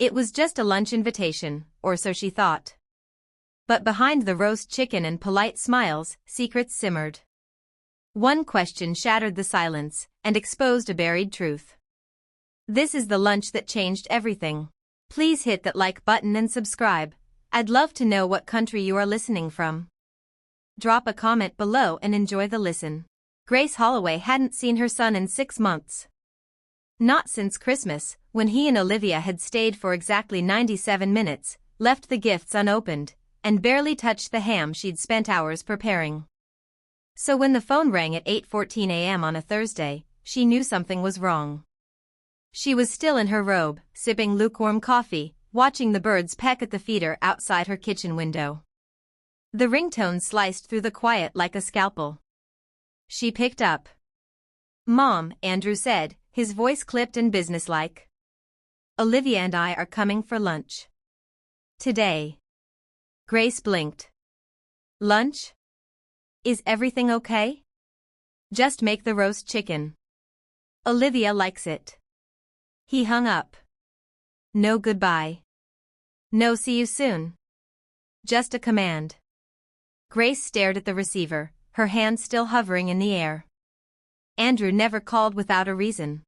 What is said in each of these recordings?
It was just a lunch invitation, or so she thought. But behind the roast chicken and polite smiles, secrets simmered. One question shattered the silence and exposed a buried truth. This is the lunch that changed everything. Please hit that like button and subscribe. I'd love to know what country you are listening from. Drop a comment below and enjoy the listen. Grace Holloway hadn't seen her son in 6 months. Not since Christmas, when he and Olivia had stayed for exactly 97 minutes, left the gifts unopened, and barely touched the ham she'd spent hours preparing. So when the phone rang at 8:14 a.m. on a Thursday, she knew something was wrong. She was still in her robe, sipping lukewarm coffee, watching the birds peck at the feeder outside her kitchen window. The ringtone sliced through the quiet like a scalpel. She picked up. "Mom," Andrew said, his voice clipped and businesslike. "Olivia and I are coming for lunch. Today." Grace blinked. "Lunch? Is everything okay? Just make the roast chicken. Olivia likes it." He hung up. No goodbye. No see you soon. Just a command. Grace stared at the receiver, her hand still hovering in the air. Andrew never called without a reason.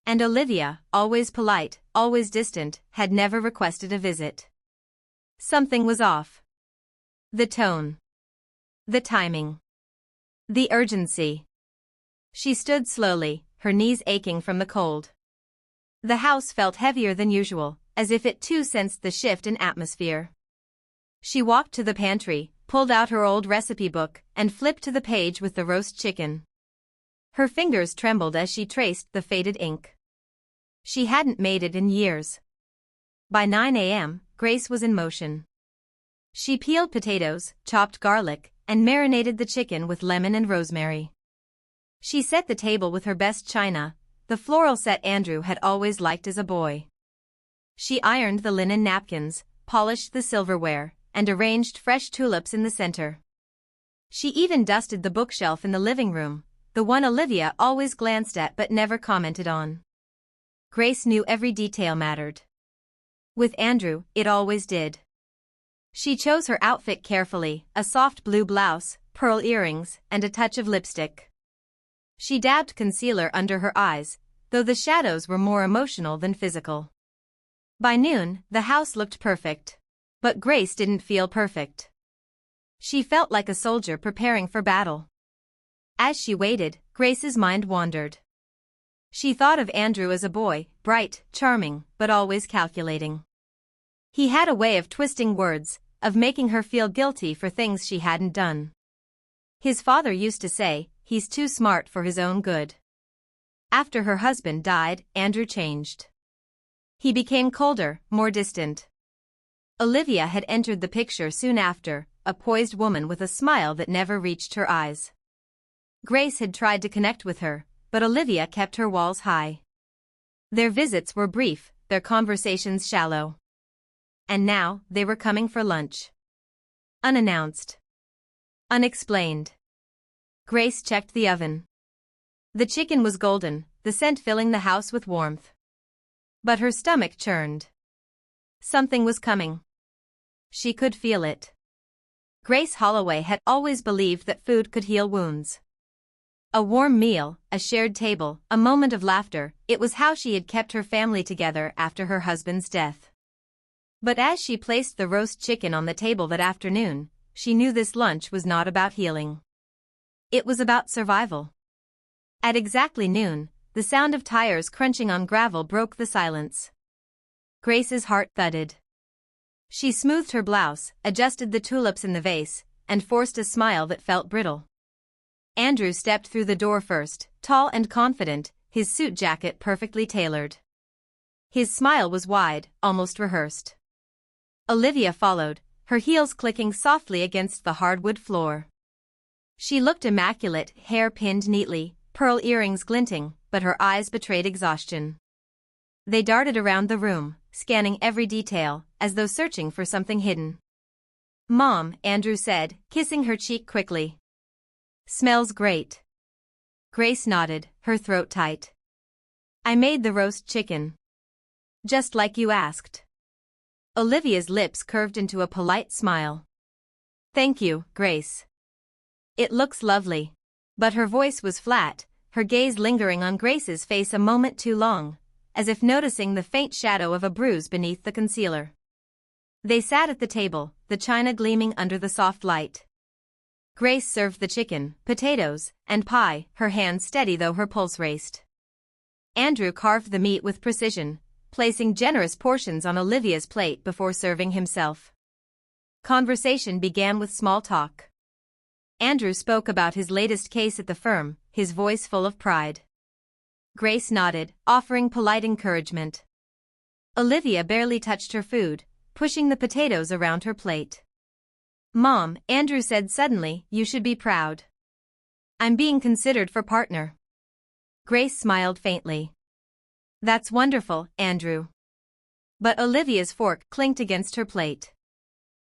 And Olivia, always polite, always distant, had never requested a visit. Something was off. The tone. The timing. The urgency. She stood slowly, her knees aching from the cold. The house felt heavier than usual, as if it too sensed the shift in atmosphere. She walked to the pantry, pulled out her old recipe book, and flipped to the page with the roast chicken. Her fingers trembled as she traced the faded ink. She hadn't made it in years. By 9 a.m., Grace was in motion. She peeled potatoes, chopped garlic, and marinated the chicken with lemon and rosemary. She set the table with her best china, the floral set Andrew had always liked as a boy. She ironed the linen napkins, polished the silverware, and arranged fresh tulips in the center. She even dusted the bookshelf in the living room, the one Olivia always glanced at but never commented on. Grace knew every detail mattered. With Andrew, it always did. She chose her outfit carefully, a soft blue blouse, pearl earrings, and a touch of lipstick. She dabbed concealer under her eyes, though the shadows were more emotional than physical. By noon, the house looked perfect. But Grace didn't feel perfect. She felt like a soldier preparing for battle. As she waited, Grace's mind wandered. She thought of Andrew as a boy, bright, charming, but always calculating. He had a way of twisting words, of making her feel guilty for things she hadn't done. His father used to say, "He's too smart for his own good." After her husband died, Andrew changed. He became colder, more distant. Olivia had entered the picture soon after, a poised woman with a smile that never reached her eyes. Grace had tried to connect with her, but Olivia kept her walls high. Their visits were brief, their conversations shallow. And now, they were coming for lunch. Unannounced. Unexplained. Grace checked the oven. The chicken was golden, the scent filling the house with warmth. But her stomach churned. Something was coming. She could feel it. Grace Holloway had always believed that food could heal wounds. A warm meal, a shared table, a moment of laughter, it was how she had kept her family together after her husband's death. But as she placed the roast chicken on the table that afternoon, she knew this lunch was not about healing. It was about survival. At exactly noon, the sound of tires crunching on gravel broke the silence. Grace's heart thudded. She smoothed her blouse, adjusted the tulips in the vase, and forced a smile that felt brittle. Andrew stepped through the door first, tall and confident, his suit jacket perfectly tailored. His smile was wide, almost rehearsed. Olivia followed, her heels clicking softly against the hardwood floor. She looked immaculate, hair pinned neatly, pearl earrings glinting, but her eyes betrayed exhaustion. They darted around the room, scanning every detail, as though searching for something hidden. "Mom," Andrew said, kissing her cheek quickly. "Smells great." Grace nodded, her throat tight. "I made the roast chicken." Just like you asked. Olivia's lips curved into a polite smile. Thank you, Grace. It looks lovely. But her voice was flat, her gaze lingering on Grace's face a moment too long, as if noticing the faint shadow of a bruise beneath the concealer. They sat at the table, the china gleaming under the soft light. Grace served the chicken, potatoes, and pie, her hands steady though her pulse raced. Andrew carved the meat with precision, placing generous portions on Olivia's plate before serving himself. Conversation began with small talk. Andrew spoke about his latest case at the firm, his voice full of pride. Grace nodded, offering polite encouragement. Olivia barely touched her food, pushing the potatoes around her plate. Mom, Andrew said suddenly, you should be proud. I'm being considered for partner. Grace smiled faintly. That's wonderful, Andrew. But Olivia's fork clinked against her plate.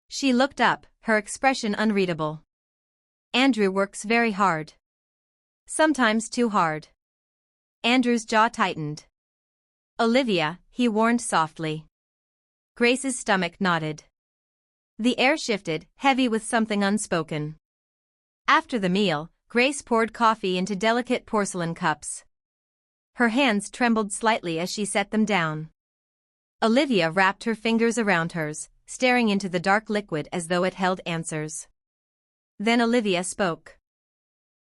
She looked up, her expression unreadable. Andrew works very hard. Sometimes too hard. Andrew's jaw tightened. Olivia, he warned softly. Grace's stomach nodded. The air shifted, heavy with something unspoken. After the meal, Grace poured coffee into delicate porcelain cups. Her hands trembled slightly as she set them down. Olivia wrapped her fingers around hers, staring into the dark liquid as though it held answers. Then Olivia spoke.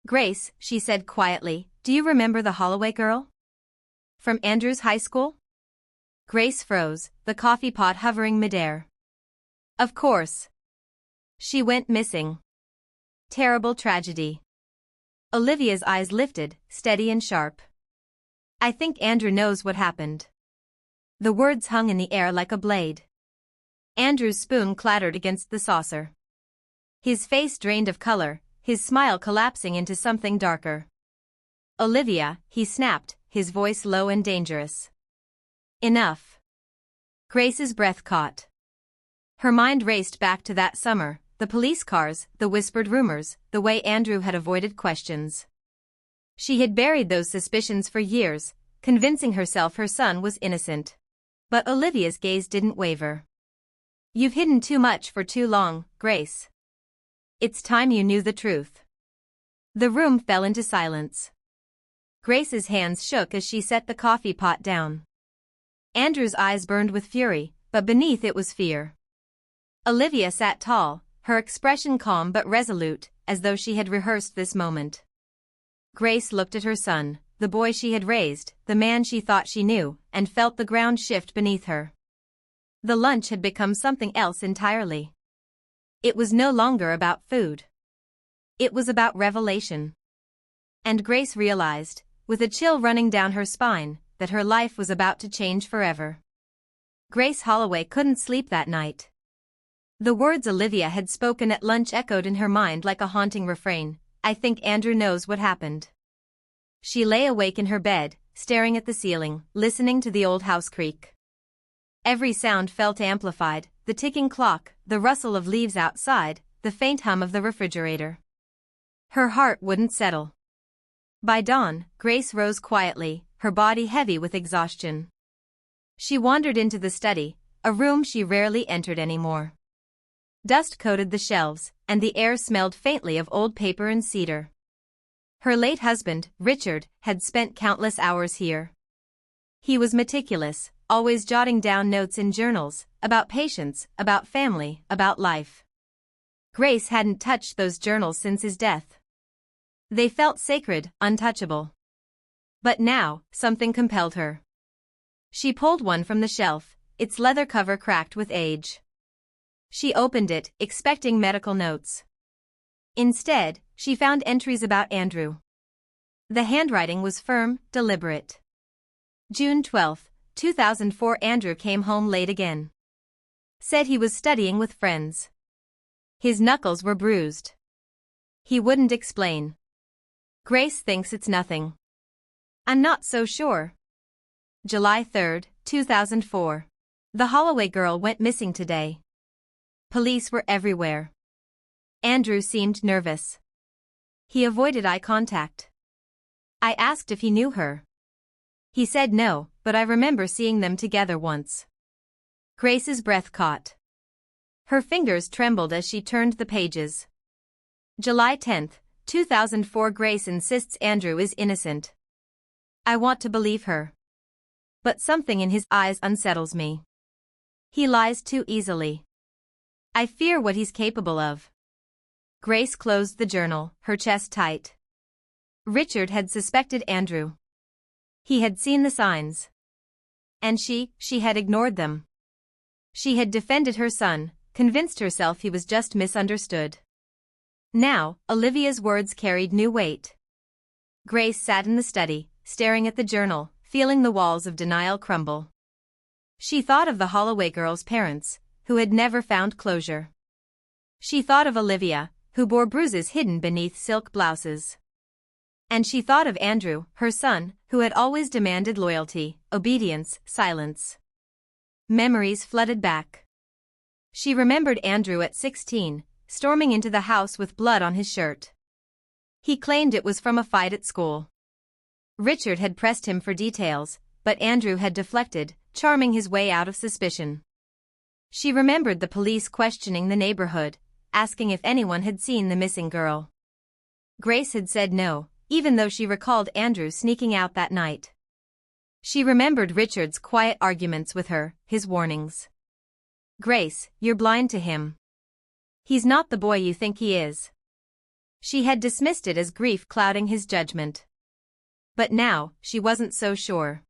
Grace, she said quietly, do you remember the Holloway girl? From Andrew's high school? Grace froze, the coffee pot hovering midair. Of course. She went missing. Terrible tragedy. Olivia's eyes lifted, steady and sharp. I think Andrew knows what happened. The words hung in the air like a blade. Andrew's spoon clattered against the saucer. His face drained of color, his smile collapsing into something darker. Olivia, he snapped, his voice low and dangerous. Enough. Grace's breath caught. Her mind raced back to that summer, the police cars, the whispered rumors, the way Andrew had avoided questions. She had buried those suspicions for years, convincing herself her son was innocent. But Olivia's gaze didn't waver. You've hidden too much for too long, Grace. It's time you knew the truth. The room fell into silence. Grace's hands shook as she set the coffee pot down. Andrew's eyes burned with fury, but beneath it was fear. Olivia sat tall, her expression calm but resolute, as though she had rehearsed this moment. Grace looked at her son, the boy she had raised, the man she thought she knew, and felt the ground shift beneath her. The lunch had become something else entirely. It was no longer about food. It was about revelation. And Grace realized, with a chill running down her spine, that her life was about to change forever. Grace Holloway couldn't sleep that night. The words Olivia had spoken at lunch echoed in her mind like a haunting refrain. I think Andrew knows what happened. She lay awake in her bed, staring at the ceiling, listening to the old house creak. Every sound felt amplified, the ticking clock, the rustle of leaves outside, the faint hum of the refrigerator. Her heart wouldn't settle. By dawn, Grace rose quietly, her body heavy with exhaustion. She wandered into the study, a room she rarely entered anymore. Dust coated the shelves, and the air smelled faintly of old paper and cedar. Her late husband, Richard, had spent countless hours here. He was meticulous, always jotting down notes in journals, about patients, about family, about life. Grace hadn't touched those journals since his death. They felt sacred, untouchable. But now, something compelled her. She pulled one from the shelf, its leather cover cracked with age. She opened it, expecting medical notes. Instead, she found entries about Andrew. The handwriting was firm, deliberate. June 12, 2004. Andrew came home late again. Said he was studying with friends. His knuckles were bruised. He wouldn't explain. Grace thinks it's nothing. I'm not so sure. July 3, 2004. The Holloway girl went missing today. Police were everywhere. Andrew seemed nervous. He avoided eye contact. I asked if he knew her. He said no, but I remember seeing them together once. Grace's breath caught. Her fingers trembled as she turned the pages. July 10, 2004. Grace insists Andrew is innocent. I want to believe her. But something in his eyes unsettles me. He lies too easily. I fear what he's capable of. Grace closed the journal, her chest tight. Richard had suspected Andrew. He had seen the signs. And she had ignored them. She had defended her son, convinced herself he was just misunderstood. Now, Olivia's words carried new weight. Grace sat in the study, staring at the journal, feeling the walls of denial crumble. She thought of the Holloway girl's parents, who had never found closure. She thought of Olivia, who bore bruises hidden beneath silk blouses. And she thought of Andrew, her son, who had always demanded loyalty, obedience, silence. Memories flooded back. She remembered Andrew at 16, storming into the house with blood on his shirt. He claimed it was from a fight at school. Richard had pressed him for details, but Andrew had deflected, charming his way out of suspicion. She remembered the police questioning the neighborhood, asking if anyone had seen the missing girl. Grace had said no, even though she recalled Andrew sneaking out that night. She remembered Richard's quiet arguments with her, his warnings. Grace, you're blind to him. He's not the boy you think he is. She had dismissed it as grief clouding his judgment. But now, she wasn't so sure.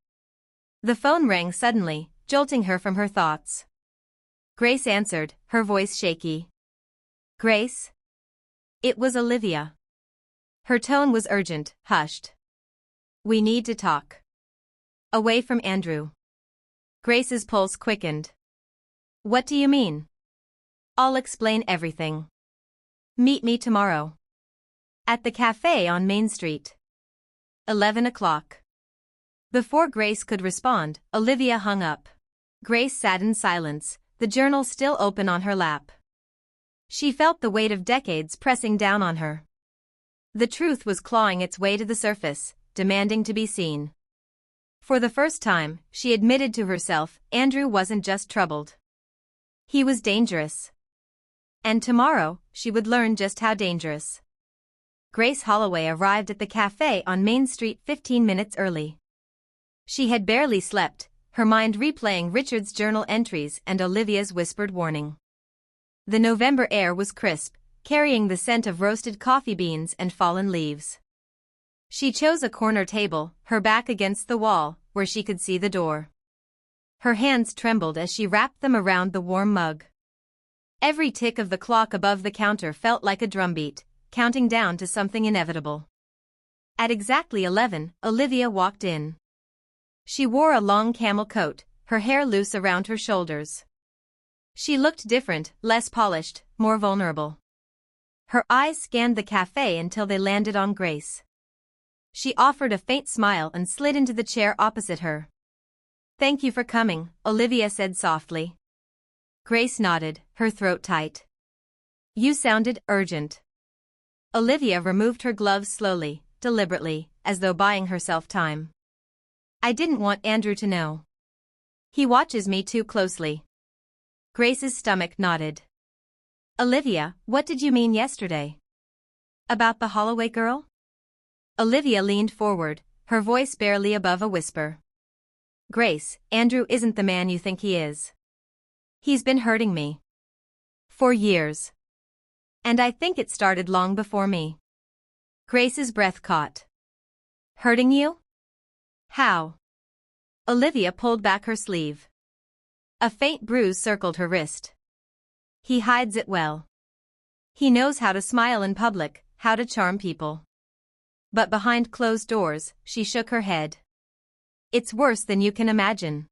The phone rang suddenly, jolting her from her thoughts. Grace answered, her voice shaky. Grace? It was Olivia. Her tone was urgent, hushed. We need to talk. Away from Andrew. Grace's pulse quickened. What do you mean? I'll explain everything. Meet me tomorrow. At the cafe on Main Street. 11 o'clock. Before Grace could respond, Olivia hung up. Grace sat in silence, the journal still open on her lap. She felt the weight of decades pressing down on her. The truth was clawing its way to the surface, demanding to be seen. For the first time, she admitted to herself, Andrew wasn't just troubled. He was dangerous. And tomorrow, she would learn just how dangerous. Grace Holloway arrived at the cafe on Main Street 15 minutes early. She had barely slept, her mind replaying Richard's journal entries and Olivia's whispered warning. The November air was crisp, carrying the scent of roasted coffee beans and fallen leaves. She chose a corner table, her back against the wall, where she could see the door. Her hands trembled as she wrapped them around the warm mug. Every tick of the clock above the counter felt like a drumbeat, counting down to something inevitable. At exactly 11, Olivia walked in. She wore a long camel coat, her hair loose around her shoulders. She looked different, less polished, more vulnerable. Her eyes scanned the cafe until they landed on Grace. She offered a faint smile and slid into the chair opposite her. Thank you for coming, Olivia said softly. Grace nodded, her throat tight. You sounded urgent. Olivia removed her gloves slowly, deliberately, as though buying herself time. I didn't want Andrew to know. He watches me too closely. Grace's stomach nodded. Olivia, what did you mean yesterday? About the Holloway girl? Olivia leaned forward, her voice barely above a whisper. Grace, Andrew isn't the man you think he is. He's been hurting me. For years. And I think it started long before me. Grace's breath caught. Hurting you? How? Olivia pulled back her sleeve. A faint bruise circled her wrist. He hides it well. He knows how to smile in public, how to charm people. But behind closed doors, she shook her head. It's worse than you can imagine.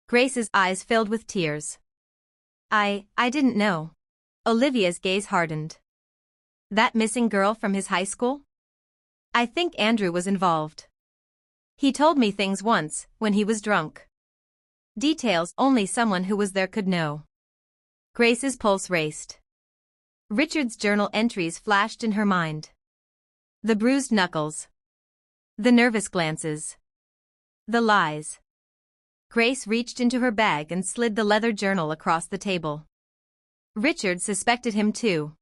Grace's eyes filled with tears. I didn't know. Olivia's gaze hardened. That missing girl from his high school? I think Andrew was involved. He told me things once, when he was drunk. Details only someone who was there could know. Grace's pulse raced. Richard's journal entries flashed in her mind. The bruised knuckles. The nervous glances. The lies. Grace reached into her bag and slid the leather journal across the table. Richard suspected him too.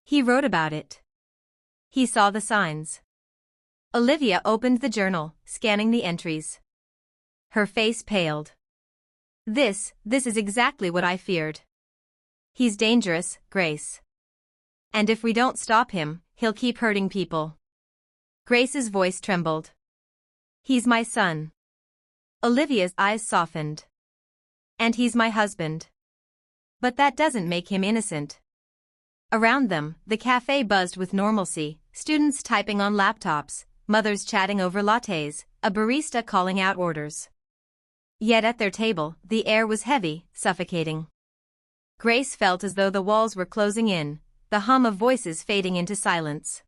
He wrote about it. He saw the signs. Olivia opened the journal, scanning the entries. Her face paled. This is exactly what I feared. He's dangerous, Grace. And if we don't stop him, he'll keep hurting people. Grace's voice trembled. He's my son. Olivia's eyes softened. And he's my husband. But that doesn't make him innocent. Around them, the cafe buzzed with normalcy, students typing on laptops, mothers chatting over lattes, a barista calling out orders. Yet at their table, the air was heavy, suffocating. Grace felt as though the walls were closing in, the hum of voices fading into silence.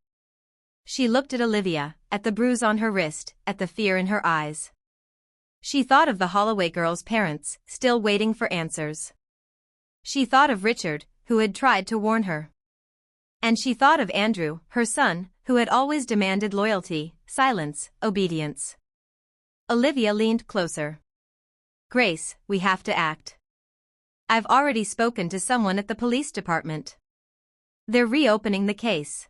She looked at Olivia, at the bruise on her wrist, at the fear in her eyes. She thought of the Holloway girl's parents, still waiting for answers. She thought of Richard, who had tried to warn her. And she thought of Andrew, her son, who had always demanded loyalty, silence, obedience. Olivia leaned closer. Grace, we have to act. I've already spoken to someone at the police department. They're reopening the case.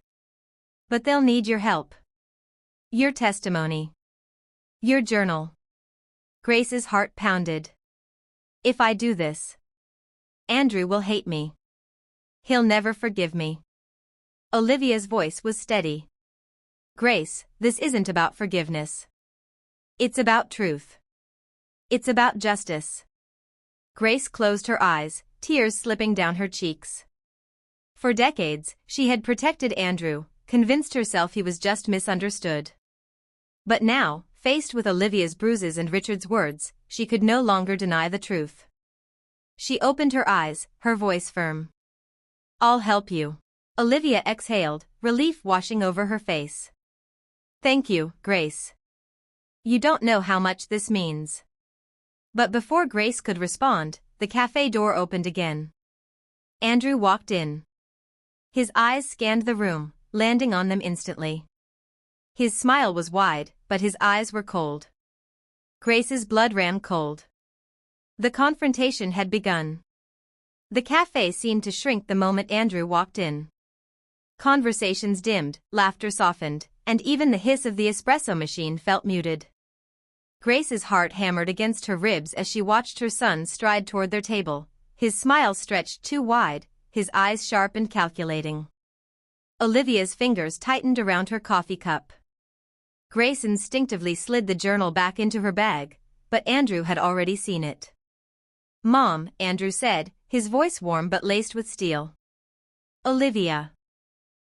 But they'll need your help. Your testimony. Your journal. Grace's heart pounded. If I do this, Andrew will hate me. He'll never forgive me. Olivia's voice was steady. Grace, this isn't about forgiveness. It's about truth. It's about justice. Grace closed her eyes, tears slipping down her cheeks. For decades, she had protected Andrew, convinced herself he was just misunderstood. But now, faced with Olivia's bruises and Richard's words, she could no longer deny the truth. She opened her eyes, her voice firm. I'll help you. Olivia exhaled, relief washing over her face. Thank you, Grace. You don't know how much this means. But before Grace could respond, the cafe door opened again. Andrew walked in. His eyes scanned the room, landing on them instantly. His smile was wide, but his eyes were cold. Grace's blood ran cold. The confrontation had begun. The cafe seemed to shrink the moment Andrew walked in. Conversations dimmed, laughter softened, and even the hiss of the espresso machine felt muted. Grace's heart hammered against her ribs as she watched her son stride toward their table, his smile stretched too wide, his eyes sharp and calculating. Olivia's fingers tightened around her coffee cup. Grace instinctively slid the journal back into her bag, but Andrew had already seen it. Mom, Andrew said, his voice warm but laced with steel. Olivia.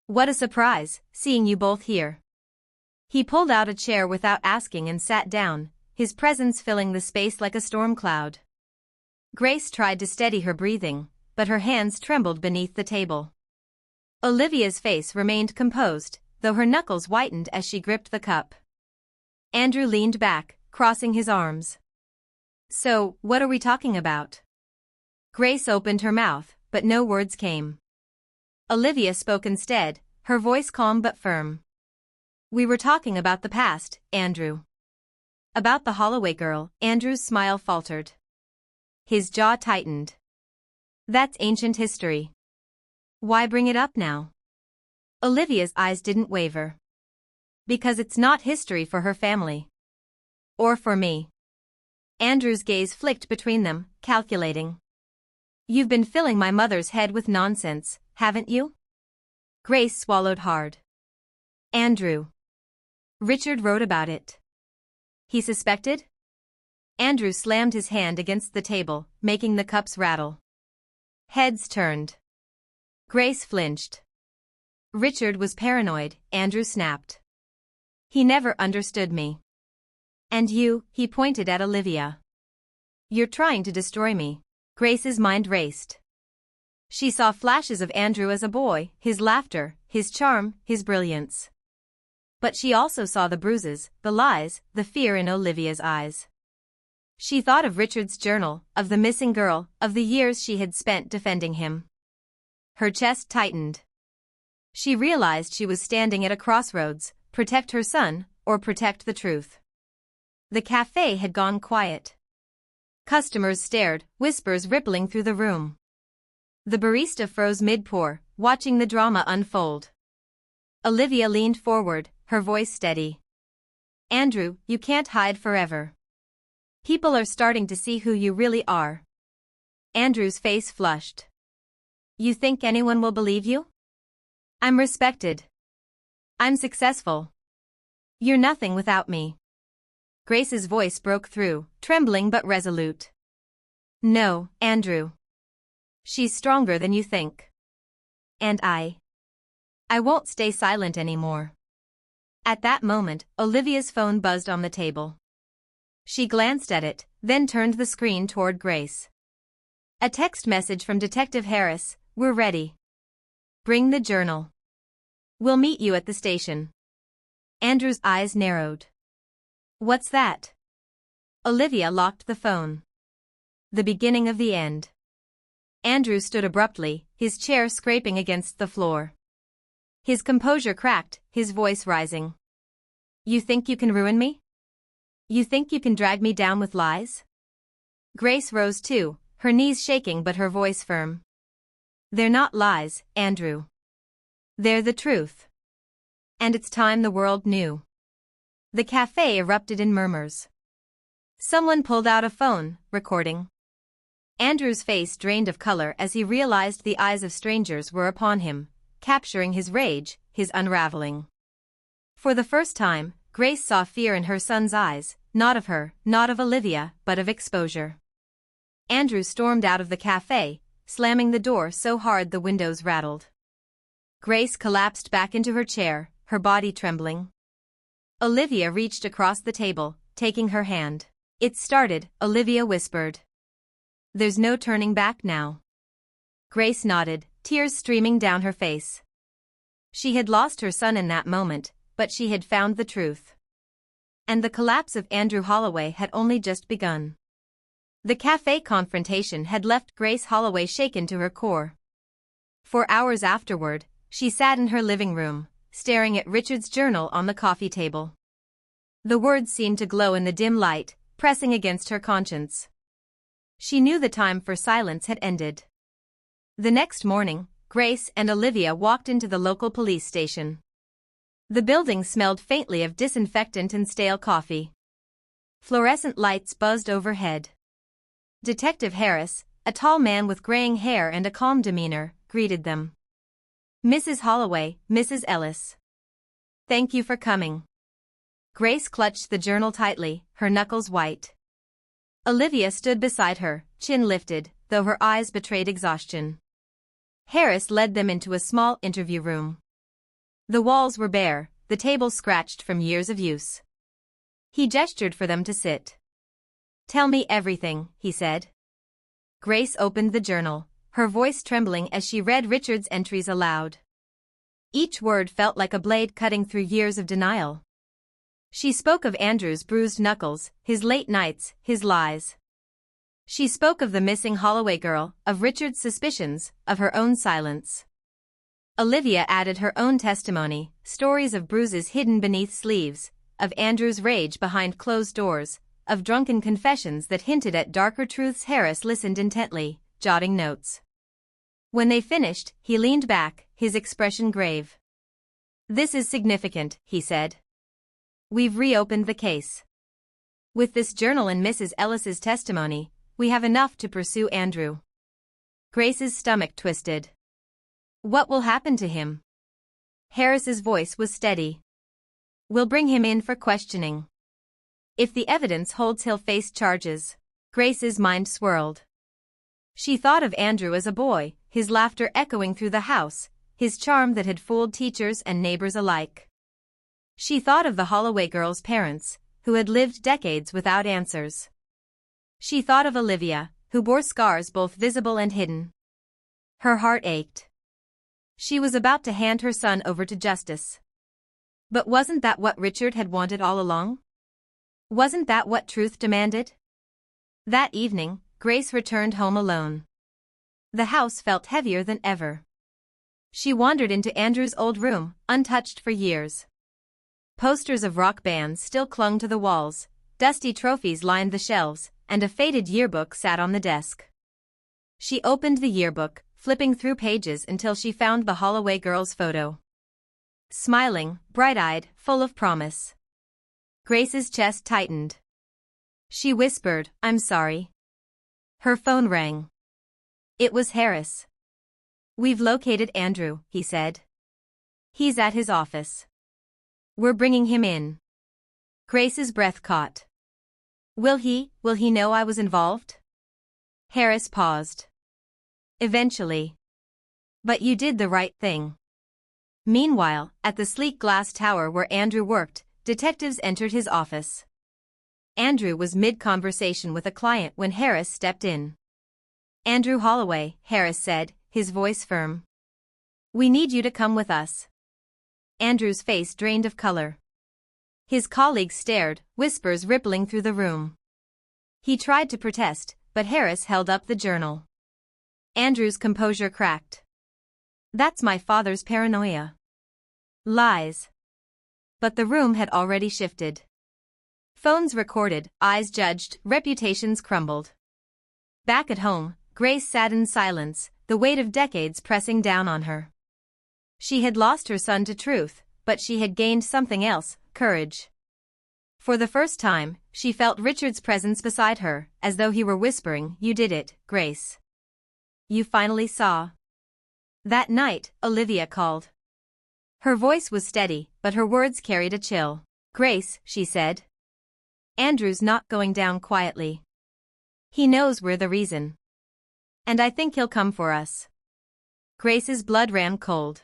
What a surprise, seeing you both here. He pulled out a chair without asking and sat down, his presence filling the space like a storm cloud. Grace tried to steady her breathing, but her hands trembled beneath the table. Olivia's face remained composed, though her knuckles whitened as she gripped the cup. Andrew leaned back, crossing his arms. So, what are we talking about? Grace opened her mouth, but no words came. Olivia spoke instead, her voice calm but firm. We were talking about the past, Andrew. About the Holloway girl, Andrew's smile faltered. His jaw tightened. That's ancient history. Why bring it up now? Olivia's eyes didn't waver. Because it's not history for her family. Or for me. Andrew's gaze flicked between them, calculating. You've been filling my mother's head with nonsense, haven't you? Grace swallowed hard. Andrew. Richard wrote about it. He suspected? Andrew slammed his hand against the table, making the cups rattle. Heads turned. Grace flinched. Richard was paranoid, Andrew snapped. He never understood me. And you, he pointed at Olivia. You're trying to destroy me. Grace's mind raced. She saw flashes of Andrew as a boy, his laughter, his charm, his brilliance. But she also saw the bruises, the lies, the fear in Olivia's eyes. She thought of Richard's journal, of the missing girl, of the years she had spent defending him. Her chest tightened. She realized she was standing at a crossroads, protect her son, or protect the truth. The cafe had gone quiet. Customers stared, whispers rippling through the room. The barista froze mid-pour, watching the drama unfold. Olivia leaned forward, her voice steady. Andrew, you can't hide forever. People are starting to see who you really are. Andrew's face flushed. You think anyone will believe you? I'm respected. I'm successful. You're nothing without me. Grace's voice broke through, trembling but resolute. No, Andrew. She's stronger than you think. And I won't stay silent anymore. At that moment, Olivia's phone buzzed on the table. She glanced at it, then turned the screen toward Grace. A text message from Detective Harris, we're ready. Bring the journal. We'll meet you at the station. Andrew's eyes narrowed. What's that? Olivia locked the phone. The beginning of the end. Andrew stood abruptly, his chair scraping against the floor. His composure cracked, his voice rising. You think you can ruin me? You think you can drag me down with lies? Grace rose too, her knees shaking but her voice firm. They're not lies, Andrew. They're the truth. And it's time the world knew. The cafe erupted in murmurs. Someone pulled out a phone, recording. Andrew's face drained of color as he realized the eyes of strangers were upon him, capturing his rage, his unraveling. For the first time, Grace saw fear in her son's eyes, not of her, not of Olivia, but of exposure. Andrew stormed out of the cafe, slamming the door so hard the windows rattled. Grace collapsed back into her chair, her body trembling. Olivia reached across the table, taking her hand. It started, Olivia whispered. There's no turning back now. Grace nodded, tears streaming down her face. She had lost her son in that moment, but she had found the truth. And the collapse of Andrew Holloway had only just begun. The cafe confrontation had left Grace Holloway shaken to her core. For hours afterward, she sat in her living room, staring at Richard's journal on the coffee table. The words seemed to glow in the dim light, pressing against her conscience. She knew the time for silence had ended. The next morning, Grace and Olivia walked into the local police station. The building smelled faintly of disinfectant and stale coffee. Fluorescent lights buzzed overhead. Detective Harris, a tall man with graying hair and a calm demeanor, greeted them. Mrs. Holloway, Mrs. Ellis. Thank you for coming. Grace clutched the journal tightly, her knuckles white. Olivia stood beside her, chin lifted, though her eyes betrayed exhaustion. Harris led them into a small interview room. The walls were bare, the table scratched from years of use. He gestured for them to sit. Tell me everything, he said. Grace opened the journal, her voice trembling as she read Richard's entries aloud. Each word felt like a blade cutting through years of denial. She spoke of Andrew's bruised knuckles, his late nights, his lies. She spoke of the missing Holloway girl, of Richard's suspicions, of her own silence. Olivia added her own testimony, stories of bruises hidden beneath sleeves, of Andrew's rage behind closed doors, of drunken confessions that hinted at darker truths. Harris listened intently, jotting notes. When they finished, he leaned back, his expression grave. This is significant, he said. We've reopened the case. With this journal and Mrs. Ellis's testimony, we have enough to pursue Andrew. Grace's stomach twisted. What will happen to him? Harris's voice was steady. We'll bring him in for questioning. If the evidence holds, he'll face charges. Grace's mind swirled. She thought of Andrew as a boy, his laughter echoing through the house, his charm that had fooled teachers and neighbors alike. She thought of the Holloway girl's parents, who had lived decades without answers. She thought of Olivia, who bore scars both visible and hidden. Her heart ached. She was about to hand her son over to justice. But wasn't that what Richard had wanted all along? Wasn't that what truth demanded? That evening, Grace returned home alone. The house felt heavier than ever. She wandered into Andrew's old room, untouched for years. Posters of rock bands still clung to the walls, dusty trophies lined the shelves, and a faded yearbook sat on the desk. She opened the yearbook, flipping through pages until she found the Holloway girl's photo. Smiling, bright-eyed, full of promise. Grace's chest tightened. She whispered, "I'm sorry." Her phone rang. It was Harris. "We've located Andrew," he said. "He's at his office. We're bringing him in." Grace's breath caught. Will he know I was involved?" Harris paused. "Eventually. But you did the right thing." Meanwhile, at the sleek glass tower where Andrew worked, detectives entered his office. Andrew was mid-conversation with a client when Harris stepped in. "Andrew Holloway," Harris said, his voice firm. "We need you to come with us." Andrew's face drained of color. His colleagues stared, whispers rippling through the room. He tried to protest, but Harris held up the journal. Andrew's composure cracked. "That's my father's paranoia." Lies. But the room had already shifted. Phones recorded, eyes judged, reputations crumbled. Back at home, Grace sat in silence, the weight of decades pressing down on her. She had lost her son to truth, but she had gained something else, courage. For the first time, she felt Richard's presence beside her, as though he were whispering, "You did it, Grace. You finally saw." That night, Olivia called. Her voice was steady, but her words carried a chill. "Grace," she said. "Andrew's not going down quietly. He knows we're the reason. And I think he'll come for us." Grace's blood ran cold.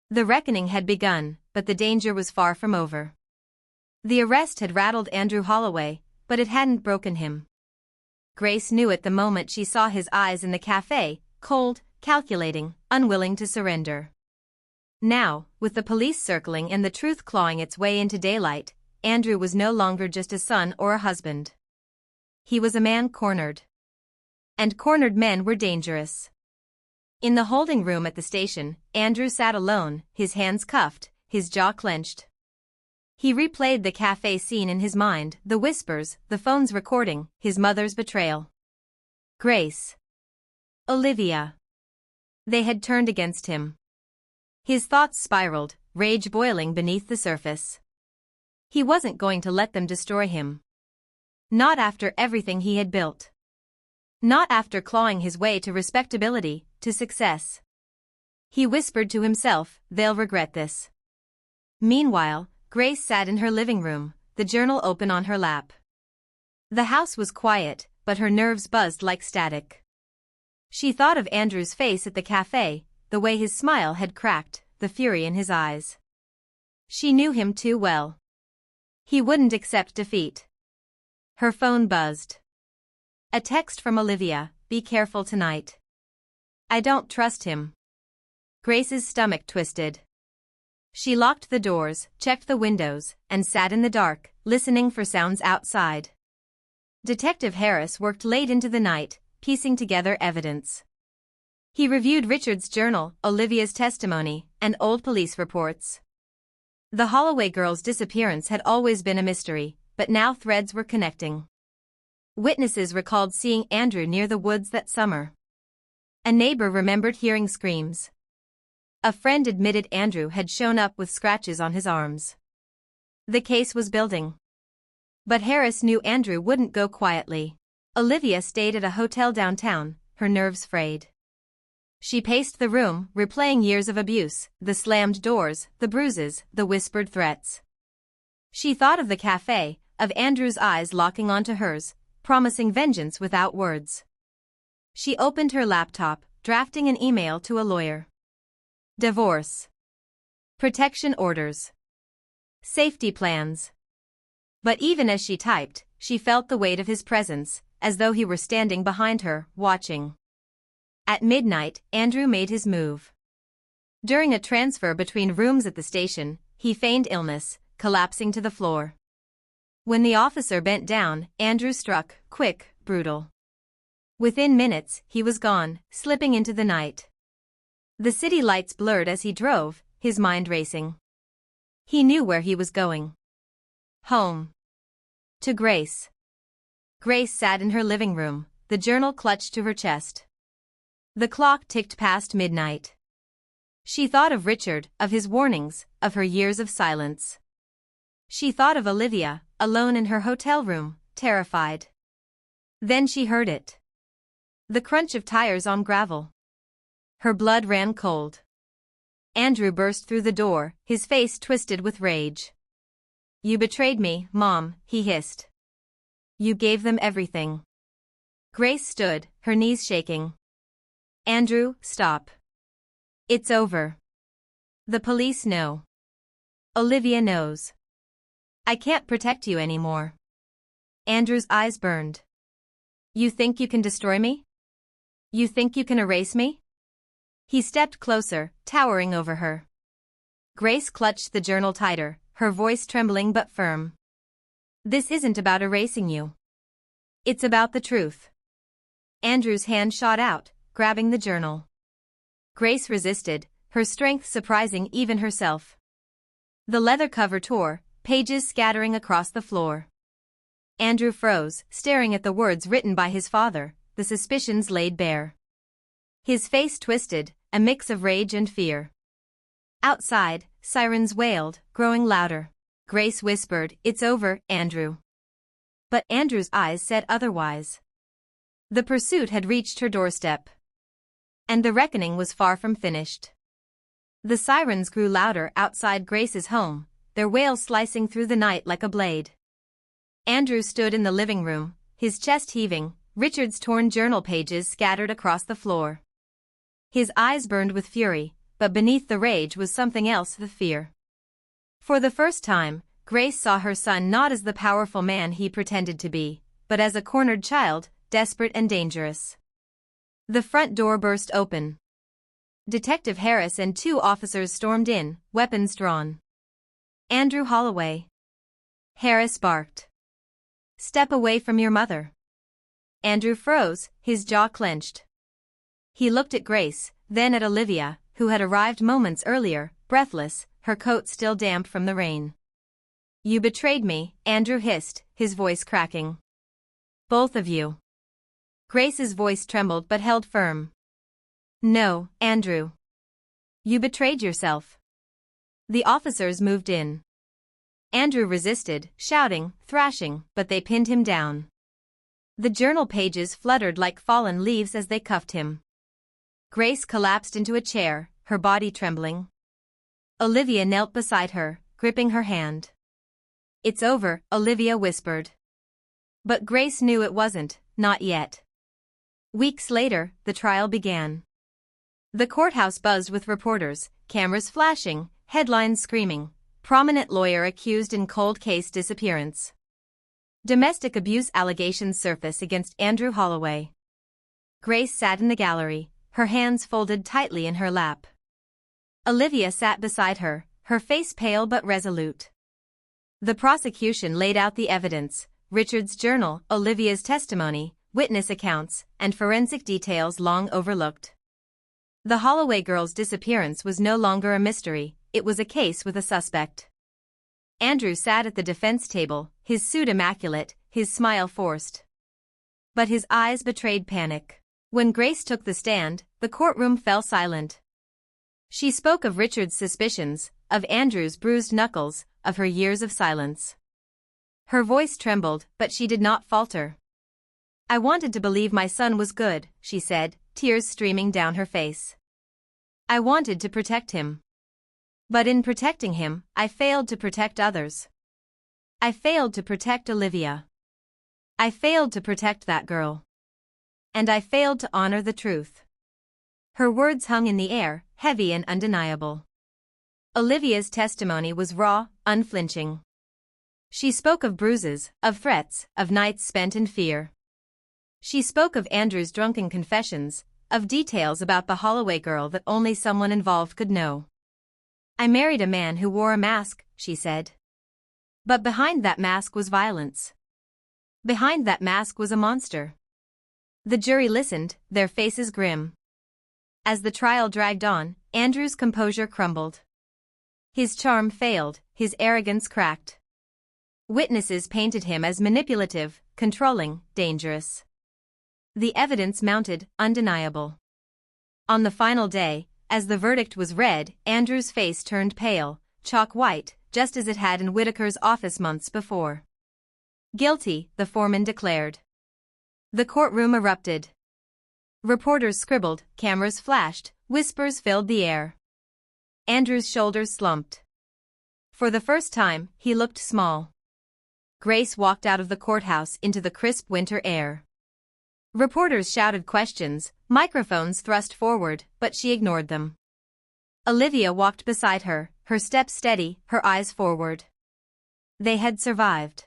The reckoning had begun, but the danger was far from over. The arrest had rattled Andrew Holloway, but it hadn't broken him. Grace knew it the moment she saw his eyes in the cafe, cold, calculating, unwilling to surrender. Now, with the police circling and the truth clawing its way into daylight, Andrew was no longer just a son or a husband. He was a man cornered. And cornered men were dangerous. In the holding room at the station, Andrew sat alone, his hands cuffed, his jaw clenched. He replayed the cafe scene in his mind, the whispers, the phone's recording, his mother's betrayal. Grace. Olivia. They had turned against him. His thoughts spiraled, rage boiling beneath the surface. He wasn't going to let them destroy him. Not after everything he had built. Not after clawing his way to respectability, to success. He whispered to himself, "They'll regret this." Meanwhile, Grace sat in her living room, the journal open on her lap. The house was quiet, but her nerves buzzed like static. She thought of Andrew's face at the cafe, the way his smile had cracked, the fury in his eyes. She knew him too well. He wouldn't accept defeat. Her phone buzzed. A text from Olivia, "Be careful tonight. I don't trust him." Grace's stomach twisted. She locked the doors, checked the windows, and sat in the dark, listening for sounds outside. Detective Harris worked late into the night, piecing together evidence. He reviewed Richard's journal, Olivia's testimony, and old police reports. The Holloway girl's disappearance had always been a mystery, but now threads were connecting. Witnesses recalled seeing Andrew near the woods that summer. A neighbor remembered hearing screams. A friend admitted Andrew had shown up with scratches on his arms. The case was building. But Harris knew Andrew wouldn't go quietly. Olivia stayed at a hotel downtown, her nerves frayed. She paced the room, replaying years of abuse, the slammed doors, the bruises, the whispered threats. She thought of the cafe, of Andrew's eyes locking onto hers, promising vengeance without words. She opened her laptop, drafting an email to a lawyer. Divorce. Protection orders. Safety plans. But even as she typed, she felt the weight of his presence, as though he were standing behind her, watching. At midnight, Andrew made his move. During a transfer between rooms at the station, he feigned illness, collapsing to the floor. When the officer bent down, Andrew struck, quick, brutal. Within minutes, he was gone, slipping into the night. The city lights blurred as he drove, his mind racing. He knew where he was going. Home. To Grace. Grace sat in her living room, the journal clutched to her chest. The clock ticked past midnight. She thought of Richard, of his warnings, of her years of silence. She thought of Olivia, alone in her hotel room, terrified. Then she heard it. The crunch of tires on gravel. Her blood ran cold. Andrew burst through the door, his face twisted with rage. "You betrayed me, Mom," he hissed. "You gave them everything." Grace stood, her knees shaking. "Andrew, stop. It's over. The police know. Olivia knows. I can't protect you anymore." Andrew's eyes burned. "You think you can destroy me? You think you can erase me?" He stepped closer, towering over her. Grace clutched the journal tighter, her voice trembling but firm. "This isn't about erasing you. It's about the truth." Andrew's hand shot out, grabbing the journal. Grace resisted, her strength surprising even herself. The leather cover tore, pages scattering across the floor. Andrew froze, staring at the words written by his father, the suspicions laid bare. His face twisted, a mix of rage and fear. Outside, sirens wailed, growing louder. Grace whispered, "It's over, Andrew." But Andrew's eyes said otherwise. The pursuit had reached her doorstep. And the reckoning was far from finished. The sirens grew louder outside Grace's home, their wails slicing through the night like a blade. Andrew stood in the living room, his chest heaving, Richard's torn journal pages scattered across the floor. His eyes burned with fury, but beneath the rage was something else, the fear. For the first time, Grace saw her son not as the powerful man he pretended to be, but as a cornered child, desperate and dangerous. The front door burst open. Detective Harris and 2 officers stormed in, weapons drawn. "Andrew Holloway." Harris barked. "Step away from your mother." Andrew froze, his jaw clenched. He looked at Grace, then at Olivia, who had arrived moments earlier, breathless, her coat still damp from the rain. "You betrayed me," Andrew hissed, his voice cracking. "Both of you." Grace's voice trembled but held firm. "No, Andrew. You betrayed yourself." The officers moved in. Andrew resisted, shouting, thrashing, but they pinned him down. The journal pages fluttered like fallen leaves as they cuffed him. Grace collapsed into a chair, her body trembling. Olivia knelt beside her, gripping her hand. "It's over," Olivia whispered. But Grace knew it wasn't, not yet. Weeks later, the trial began. The courthouse buzzed with reporters, cameras flashing, headlines screaming. Prominent lawyer accused in cold case disappearance. Domestic abuse allegations surface against Andrew Holloway. Grace sat in the gallery, her hands folded tightly in her lap. Olivia sat beside her, her face pale but resolute. The prosecution laid out the evidence: Richard's journal, Olivia's testimony, witness accounts, and forensic details long overlooked. The Holloway girl's disappearance was no longer a mystery, it was a case with a suspect. Andrew sat at the defense table, his suit immaculate, his smile forced. But his eyes betrayed panic. When Grace took the stand, the courtroom fell silent. She spoke of Richard's suspicions, of Andrew's bruised knuckles, of her years of silence. Her voice trembled, but she did not falter. "I wanted to believe my son was good," she said, tears streaming down her face. "I wanted to protect him. But in protecting him, I failed to protect others. I failed to protect Olivia. I failed to protect that girl. And I failed to honor the truth." Her words hung in the air, heavy and undeniable. Olivia's testimony was raw, unflinching. She spoke of bruises, of threats, of nights spent in fear. She spoke of Andrew's drunken confessions, of details about the Holloway girl that only someone involved could know. "I married a man who wore a mask," she said. "But behind that mask was violence. Behind that mask was a monster." The jury listened, their faces grim. As the trial dragged on, Andrew's composure crumbled. His charm failed, his arrogance cracked. Witnesses painted him as manipulative, controlling, dangerous. The evidence mounted, undeniable. On the final day, as the verdict was read, Andrew's face turned pale, chalk white, just as it had in Whitaker's office months before. Guilty, the foreman declared. The courtroom erupted. Reporters scribbled, cameras flashed, whispers filled the air. Andrew's shoulders slumped. For the first time, he looked small. Grace walked out of the courthouse into the crisp winter air. Reporters shouted questions, microphones thrust forward, but she ignored them. Olivia walked beside her, her steps steady, her eyes forward. They had survived.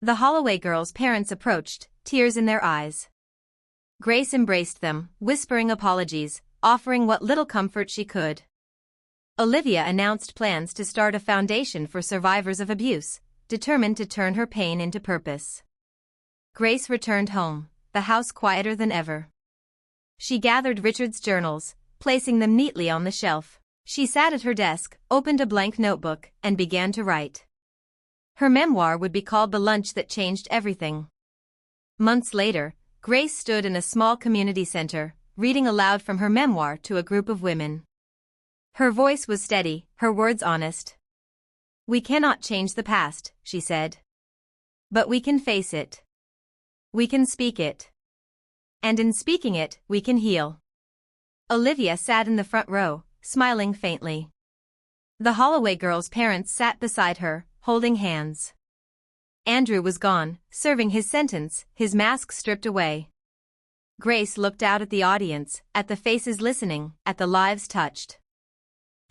The Holloway girls' parents approached, tears in their eyes. Grace embraced them, whispering apologies, offering what little comfort she could. Olivia announced plans to start a foundation for survivors of abuse, determined to turn her pain into purpose. Grace returned home, the house quieter than ever. She gathered Richard's journals, placing them neatly on the shelf. She sat at her desk, opened a blank notebook, and began to write. Her memoir would be called The Lunch That Changed Everything. Months later, Grace stood in a small community center, reading aloud from her memoir to a group of women. Her voice was steady, her words honest. "We cannot change the past," she said. "But we can face it. We can speak it. And in speaking it, we can heal." Olivia sat in the front row, smiling faintly. The Holloway girls' parents sat beside her, holding hands. Andrew was gone, serving his sentence, his mask stripped away. Grace looked out at the audience, at the faces listening, at the lives touched.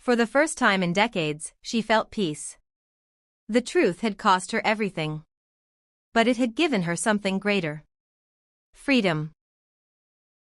For the first time in decades, she felt peace. The truth had cost her everything. But it had given her something greater. Freedom.